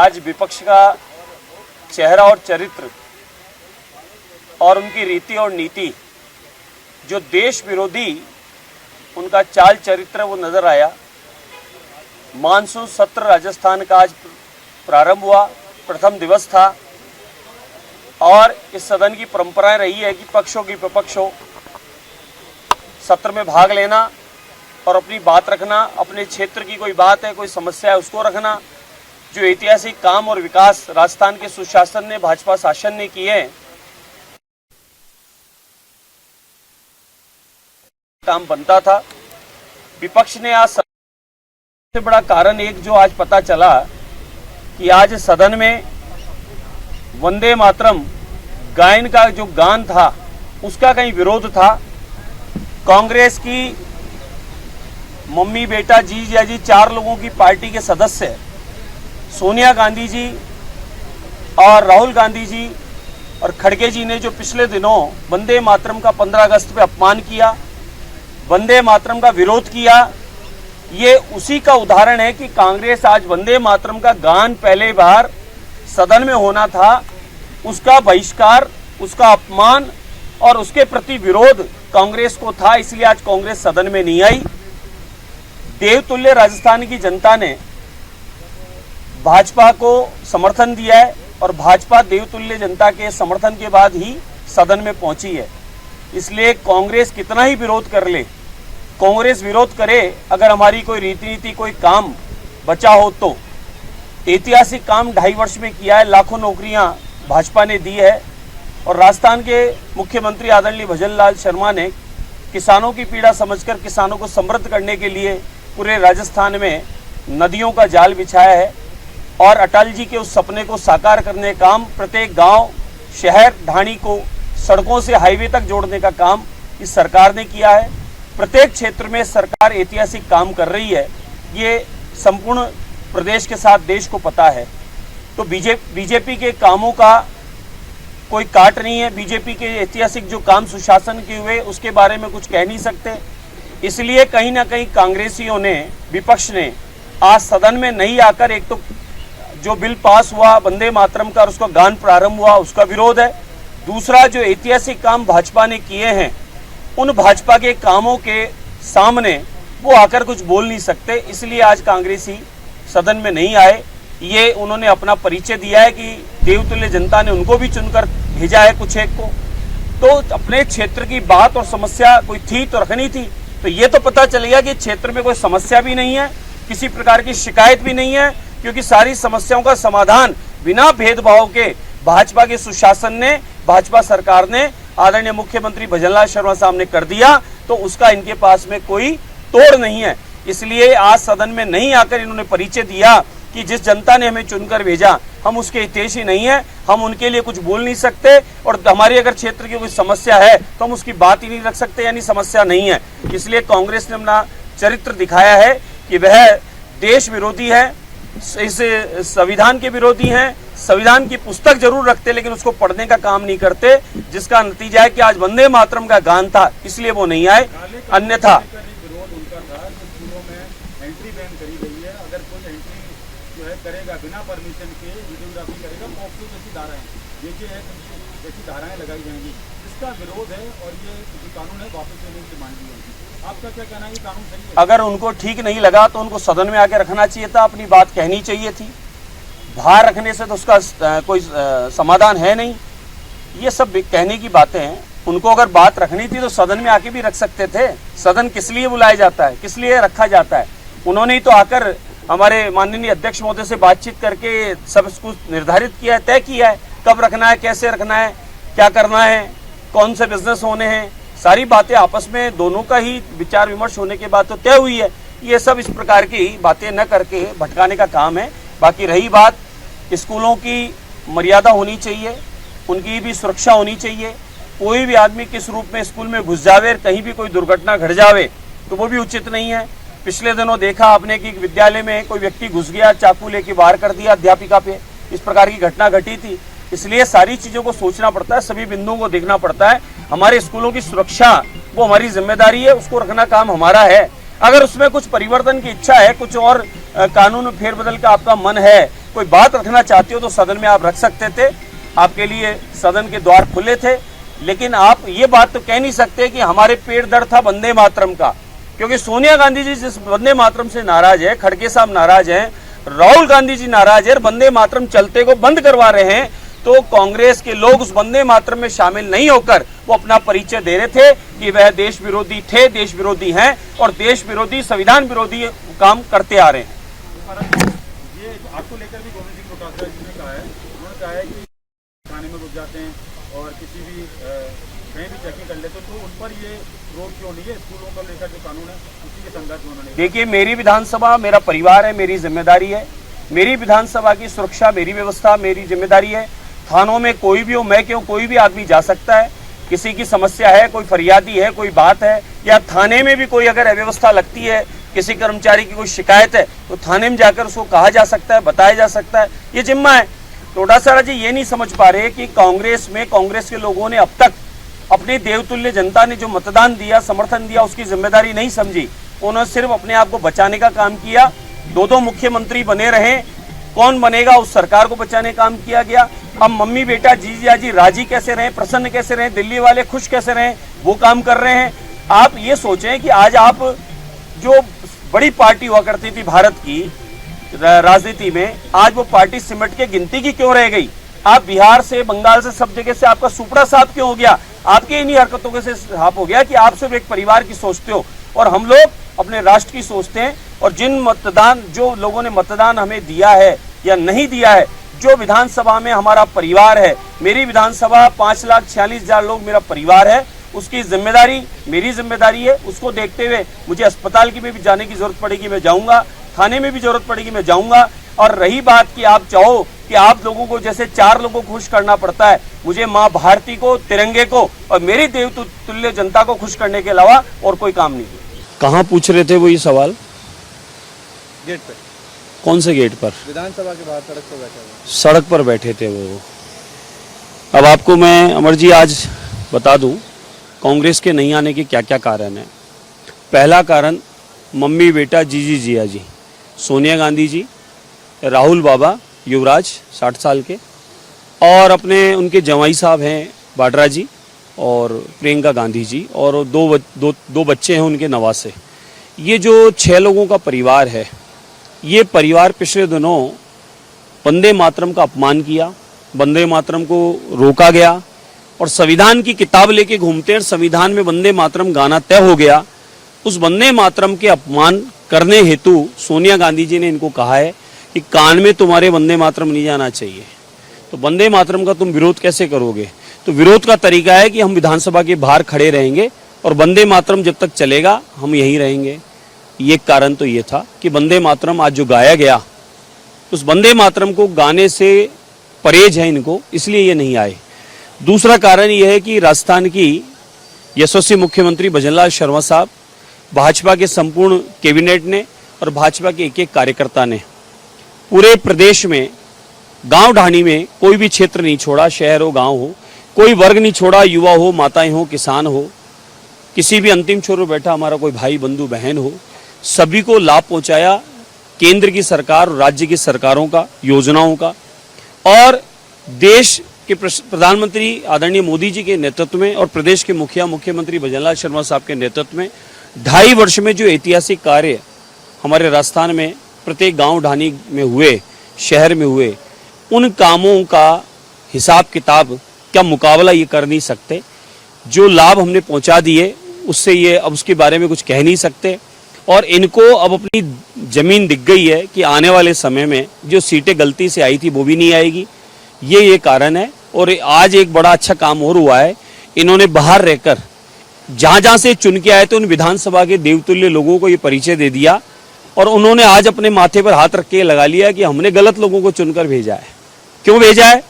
आज विपक्ष का चेहरा और चरित्र और उनकी रीति और नीति, जो देश विरोधी उनका चाल चरित्र वो नजर आया। मानसून सत्र राजस्थान का आज प्रारंभ हुआ, प्रथम दिवस था और इस सदन की परंपरा रही है कि पक्ष हो कि विपक्ष हो, सत्र में भाग लेना और अपनी बात रखना, अपने क्षेत्र की कोई बात है, कोई समस्या है, उसको रखना। जो ऐतिहासिक काम और विकास राजस्थान के सुशासन ने, भाजपा शासन ने किए हैं, काम बनता था। विपक्ष ने आज सबसे बड़ा कारण एक जो आज पता चला कि आज सदन में वंदे मातरम गायन का जो गान था उसका कहीं विरोध था। कांग्रेस की मम्मी बेटा जीजा जी 4 लोगों की पार्टी के सदस्य सोनिया गांधी जी और राहुल गांधी जी और खड़गे जी ने जो पिछले दिनों वंदे मातरम का 15 अगस्त पे अपमान किया, वंदे मातरम का विरोध किया, ये उसी का उदाहरण है कि कांग्रेस आज वंदे मातरम का गान पहले बार सदन में होना था, उसका बहिष्कार, उसका अपमान और उसके प्रति विरोध कांग्रेस को था, इसलिए आज कांग्रेस सदन में नहीं आई। देवतुल्य राजस्थान की जनता ने भाजपा को समर्थन दिया है और भाजपा देवतुल्य जनता के समर्थन के बाद ही सदन में पहुंची है। इसलिए कांग्रेस कितना ही विरोध कर ले, कांग्रेस विरोध करे, अगर हमारी कोई रीति नीति, कोई काम बचा हो तो ऐतिहासिक काम 2.5 वर्ष में किया है, लाखों नौकरियां भाजपा ने दी है और राजस्थान के मुख्यमंत्री आदरणीय भजनलाल शर्मा ने किसानों की पीड़ा समझकर किसानों को समृद्ध करने के लिए पूरे राजस्थान में नदियों का जाल बिछाया है और अटल जी के उस सपने को साकार करने का काम, प्रत्येक गांव, शहर, ढाणी को सड़कों से हाईवे तक जोड़ने का काम इस सरकार ने किया है। प्रत्येक क्षेत्र में सरकार ऐतिहासिक काम कर रही है, ये संपूर्ण प्रदेश के साथ देश को पता है। तो बीजेपी के कामों का कोई काट नहीं है। बीजेपी के ऐतिहासिक जो काम सुशासन के हुए उसके बारे में कुछ कह नहीं सकते। इसलिए कहीं ना कहीं कांग्रेसियों ने, विपक्ष ने आज सदन में नहीं आकर, एक तो जो बिल पास हुआ वंदे मातरम का और उसका गान प्रारंभ हुआ उसका विरोध है, दूसरा जो ऐतिहासिक काम भाजपा ने किए हैं उन भाजपा के कामों के सामने वो आकर कुछ बोल नहीं सकते, इसलिए आज कांग्रेसी सदन में नहीं आए। ये उन्होंने अपना परिचय दिया है कि देवतुल्य जनता ने उनको भी चुनकर भेजा है कुछ एक को, तो अपने क्षेत्र की बात और समस्या कोई थी तो रखनी थी। तो ये तो पता चल गया कि क्षेत्र में कोई समस्या भी नहीं है, किसी प्रकार की शिकायत भी नहीं है, क्योंकि सारी समस्याओं का समाधान बिना भेदभाव के भाजपा के सुशासन ने, भाजपा सरकार ने आदरणीय मुख्यमंत्री भजनलाल शर्मा साहब ने कर दिया, तो उसका इनके पास में कोई तोड़ नहीं है। इसलिए आज सदन में नहीं आकर इन्होंने परिचय दिया कि जिस जनता ने हमें चुनकर भेजा हम उसके हितैषी नहीं है, हम उनके लिए कुछ बोल नहीं सकते और हमारी अगर क्षेत्र की कोई समस्या है तो हम उसकी बात ही नहीं रख सकते, यानी समस्या नहीं है। इसलिए कांग्रेस ने अपना चरित्र दिखाया है कि वह देश विरोधी है, इस संविधान के विरोधी हैं, संविधान की पुस्तक जरूर रखते लेकिन उसको पढ़ने का काम नहीं करते, जिसका नतीजा है कि आज वंदे मातरम का गान था इसलिए वो नहीं आए। अन्यथा करेगा बिना परमिशन के वीडियोग्राफी करेगा, पॉक्सो जैसी धाराएं, देखिए जैसी धाराएं लगाई जाएंगी, इसका विरोध है और ये जो कानून है वापस लेने की मांग की होगी। आपका क्या कहना है, ये कानून सही है? अगर उनको ठीक नहीं लगा तो उनको सदन में आके रखना चाहिए था, अपनी बात कहनी चाहिए थी। बाहर रखने से तो उसका कोई समाधान है नहीं। ये सब कहने की बातें हैं। उनको अगर बात रखनी थी तो सदन में आके भी रख सकते थे। सदन किस लिए बुलाया जाता है, किस लिए रखा जाता है? उन्होंने ही तो आकर हमारे माननीय अध्यक्ष महोदय से बातचीत करके सब कुछ निर्धारित किया है, तय किया है, कब रखना है, कैसे रखना है, क्या करना है, कौन से बिजनेस होने हैं, सारी बातें आपस में दोनों का ही विचार विमर्श होने के बाद तो तय हुई है। ये सब इस प्रकार की बातें न करके भटकाने का काम है। बाकी रही बात, स्कूलों की मर्यादा होनी चाहिए, उनकी भी सुरक्षा होनी चाहिए। कोई भी आदमी किस रूप में स्कूल में घुस जावे, कहीं भी कोई दुर्घटना घट जावे तो वो भी उचित नहीं है। पिछले दिनों देखा आपने कि विद्यालय में कोई व्यक्ति घुस गया, चाकू लेके वार कर दिया अध्यापिका पे, इस प्रकार की घटना घटी थी। इसलिए सारी चीजों को सोचना पड़ता है, सभी बिंदुओं को देखना पड़ता है। हमारे स्कूलों की सुरक्षा वो हमारी जिम्मेदारी है, उसको रखना काम हमारा है। अगर उसमें कुछ परिवर्तन की इच्छा है, कुछ और कानून फेरबदल का आपका मन है, कोई बात रखना चाहते हो तो सदन में आप रख सकते थे, आपके लिए सदन के द्वार खुले थे। लेकिन आप ये बात तो कह नहीं सकते कि हमारे पेट दर्द था वंदे मातरम का, क्योंकि सोनिया गांधी जी जिस वंदे मातरम से नाराज है, खड़गे साहब नाराज हैं, राहुल गांधी जी नाराज है, वंदे मातरम चलते को बंद करवा रहे हैं, तो कांग्रेस के लोग उस वंदे मातरम में शामिल नहीं होकर वो अपना परिचय दे रहे थे कि वह देश विरोधी थे, देश विरोधी हैं और देश विरोधी, संविधान विरोधी काम करते आ रहे हैं। ये आपको लेकर भी गोविंद सिंह डोटासरा जी ने कहा है, उन्होंने कहा है कि थाने में घुस जाते हैं और किसी भी कहीं भी चेकिंग कर लेते तो उन पर ये रोक क्यों नहीं है? स्कूलों पर लेकर जो कानून है उसी के संदर्भ में उन्होंने। देखिए, मेरी विधानसभा मेरा परिवार है, मेरी जिम्मेदारी है, मेरी विधानसभा की सुरक्षा मेरी व्यवस्था मेरी जिम्मेदारी है। थानों में कोई भी हो, मैं क्यों, कोई भी आदमी जा सकता है। किसी की समस्या है, कोई फरियादी है, कोई बात है, या थाने में भी कोई अगर अव्यवस्था लगती है, किसी कर्मचारी की कोई शिकायत है तो थाने में जाकर उसको कहा जा सकता है, बताया जा सकता है, ये जिम्मा है। डोटासरा जी ये नहीं समझ पा रहे कि कांग्रेस में कांग्रेस के लोगों ने अब तक अपनी देवतुल्य जनता ने जो मतदान दिया, समर्थन दिया, उसकी जिम्मेदारी नहीं समझी। उन्होंने सिर्फ अपने आप को बचाने का काम किया। दो मुख्यमंत्री बने रहे, कौन बनेगा उस सरकार को बचाने का काम किया गया। अब मम्मी बेटा जीजा जी राजी कैसे रहे, प्रसन्न कैसे रहे, दिल्ली वाले खुश कैसे रहे, वो काम कर रहे हैं। आप ये सोचें कि आज आप जो बड़ी पार्टी हुआ करती थी भारत की राजनीति में, आज वो पार्टी सिमट के गिनती की क्यों रह गई? आप बिहार से, बंगाल से, सब जगह से आपका सुपड़ा साफ क्यों हो गया? आपके इन्हीं हरकतों के से साफ हो गया कि आप सिर्फ एक परिवार की सोचते हो और हम लोग अपने राष्ट्र की सोचते हैं। और जो लोगों ने मतदान हमें दिया है या नहीं दिया है, जो विधानसभा में हमारा परिवार है, मेरी विधानसभा 5,46,000 लोग मेरा परिवार है, उसकी जिम्मेदारी मेरी जिम्मेदारी है। उसको देखते हुए मुझे अस्पताल की में भी जाने की जरूरत पड़ेगी, मैं जाऊंगा, थाने में भी जरूरत पड़ेगी, मैं जाऊंगा। और रही बात कि आप चाहो कि आप लोगों को जैसे 4 लोगों को खुश करना पड़ता है, मुझे माँ भारती को, तिरंगे को और मेरी देवतुल्य जनता को खुश करने के अलावा और कोई काम नहीं। कहाँ पूछ रहे थे वो ये सवाल? गेट पे। कौन से गेट पर? विधानसभा के बाहर सड़क पर बैठे हुए। सड़क पर बैठे थे वो। अब आपको मैं अमर जी आज बता दूं कांग्रेस के नहीं आने के क्या क्या कारण है। पहला कारण मम्मी बेटा जीजी जिया जी, सोनिया गांधी जी, राहुल बाबा युवराज 60 साल के, और अपने उनके जवाई साहब हैं वाड्रा जी और प्रियंका गांधी जी, और दो बच्चे हैं उनके नवासे। ये जो 6 लोगों का परिवार है, ये परिवार पिछले दिनों वंदे मातरम का अपमान किया, वंदे मातरम को रोका गया और संविधान की किताब लेके घूमते हैं। संविधान में वंदे मातरम गाना तय हो गया। उस वंदे मातरम के अपमान करने हेतु सोनिया गांधी जी ने इनको कहा है कि कान में तुम्हारे वंदे मातरम नहीं जाना चाहिए। तो वंदे मातरम का तुम विरोध कैसे करोगे? तो विरोध का तरीका है कि हम विधानसभा के बाहर खड़े रहेंगे और वंदे मातरम जब तक चलेगा हम यहीं रहेंगे। ये कारण तो ये था कि वंदे मातरम आज जो गाया गया, उस वंदे मातरम को गाने से परहेज है इनको, इसलिए ये नहीं आए। दूसरा कारण यह है कि राजस्थान की यशस्वी मुख्यमंत्री भजनलाल शर्मा साहब, भाजपा के संपूर्ण कैबिनेट ने और भाजपा के एक कार्यकर्ता ने पूरे प्रदेश में गांव ढाणी में कोई भी क्षेत्र नहीं छोड़ा, शहर हो गांव हो, कोई वर्ग नहीं छोड़ा, युवा हो, माताएं हो, किसान हो, किसी भी अंतिम छोर पर बैठा हमारा कोई भाई बंधु बहन हो, सभी को लाभ पहुंचाया केंद्र की सरकार और राज्य की सरकारों का, योजनाओं का। और देश के प्रधानमंत्री आदरणीय मोदी जी के नेतृत्व में और प्रदेश के मुख्यमंत्री भजनलाल शर्मा साहब के नेतृत्व में 2.5 वर्ष में जो ऐतिहासिक कार्य हमारे राजस्थान में प्रत्येक गांव ढाणी में हुए, शहर में हुए, उन कामों का हिसाब किताब क्या मुकाबला ये कर नहीं सकते। जो लाभ हमने पहुंचा दिए उससे ये अब उसके बारे में कुछ कह नहीं सकते। और इनको अब अपनी जमीन दिख गई है कि आने वाले समय में जो सीटें गलती से आई थी वो भी नहीं आएगी। ये कारण है। और आज एक बड़ा अच्छा काम और हुआ है, इन्होंने बाहर रहकर जहां से चुन के आए थे उन विधानसभा के देवतुल्य लोगों को ये परिचय दे दिया और उन्होंने आज अपने माथे पर हाथ रख के लगा लिया कि हमने गलत लोगों को चुनकर भेजा है। क्यों भेजा है?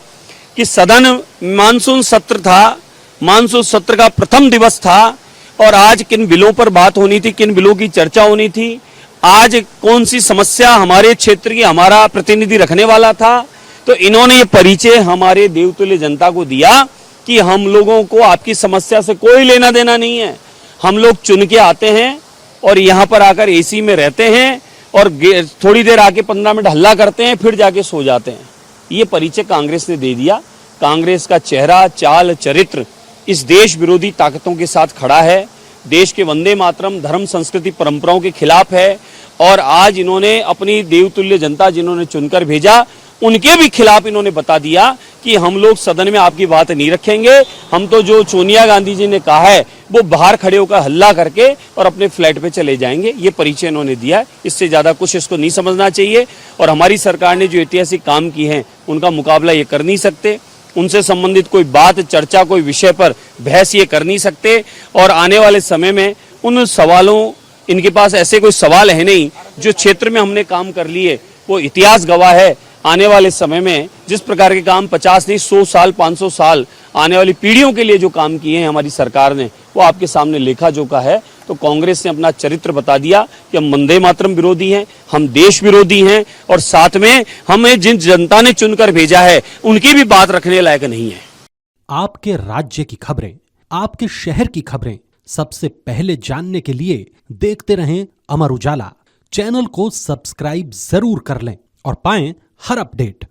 कि सदन मानसून सत्र था, मानसून सत्र का प्रथम दिवस था और आज किन बिलों पर बात होनी थी, किन बिलों की चर्चा होनी थी, आज कौन सी समस्या हमारे क्षेत्र की हमारा प्रतिनिधि रखने वाला था। तो इन्होंने ये परिचय हमारे देवतुल्य जनता को दिया कि हम लोगों को आपकी समस्या से कोई लेना देना नहीं है। हम लोग चुन के आते हैं और यहाँ पर आकर एसी में रहते हैं और थोड़ी देर आके 15 मिनट हल्ला करते हैं, फिर जाके सो जाते हैं। ये परिचय कांग्रेस ने दे दिया। कांग्रेस का चेहरा, चाल, चरित्र इस देश विरोधी ताकतों के साथ खड़ा है, देश के वंदे मातरम, धर्म, संस्कृति, परंपराओं के खिलाफ है। और आज इन्होंने अपनी देवतुल्य जनता जिन्होंने चुनकर भेजा, उनके भी खिलाफ इन्होंने बता दिया कि हम लोग सदन में आपकी बात नहीं रखेंगे। हम तो जो सोनिया गांधी जी ने कहा है वो बाहर खड़े होकर हल्ला करके और अपने फ्लैट पे चले जाएंगे। ये परिचय इन्होंने दिया है। इससे ज्यादा कुछ इसको नहीं समझना चाहिए। और हमारी सरकार ने जो ऐतिहासिक काम किए हैं उनका मुकाबला ये कर नहीं सकते। उनसे संबंधित कोई बात, चर्चा, कोई विषय पर बहस ये कर नहीं सकते। और आने वाले समय में उन सवालों, इनके पास ऐसे कोई सवाल है नहीं। जो क्षेत्र में हमने काम कर लिए वो इतिहास गवाह है। आने वाले समय में जिस प्रकार के काम 50 नहीं 100 साल, 500 साल आने वाली पीढ़ियों के लिए जो काम किए हैं हमारी सरकार ने, वो आपके सामने लेखा जोखा है। तो कांग्रेस ने अपना चरित्र बता दिया कि हम वंदे मातरम विरोधी हैं, हम देश विरोधी हैं, और साथ में हमें जिन जनता ने चुनकर भेजा है उनकी भी बात रखने लायक नहीं है। आपके राज्य की खबरें, आपके शहर की खबरें सबसे पहले जानने के लिए देखते रहें अमर उजाला। चैनल को सब्सक्राइब जरूर कर लें और पाएं हर अपडेट।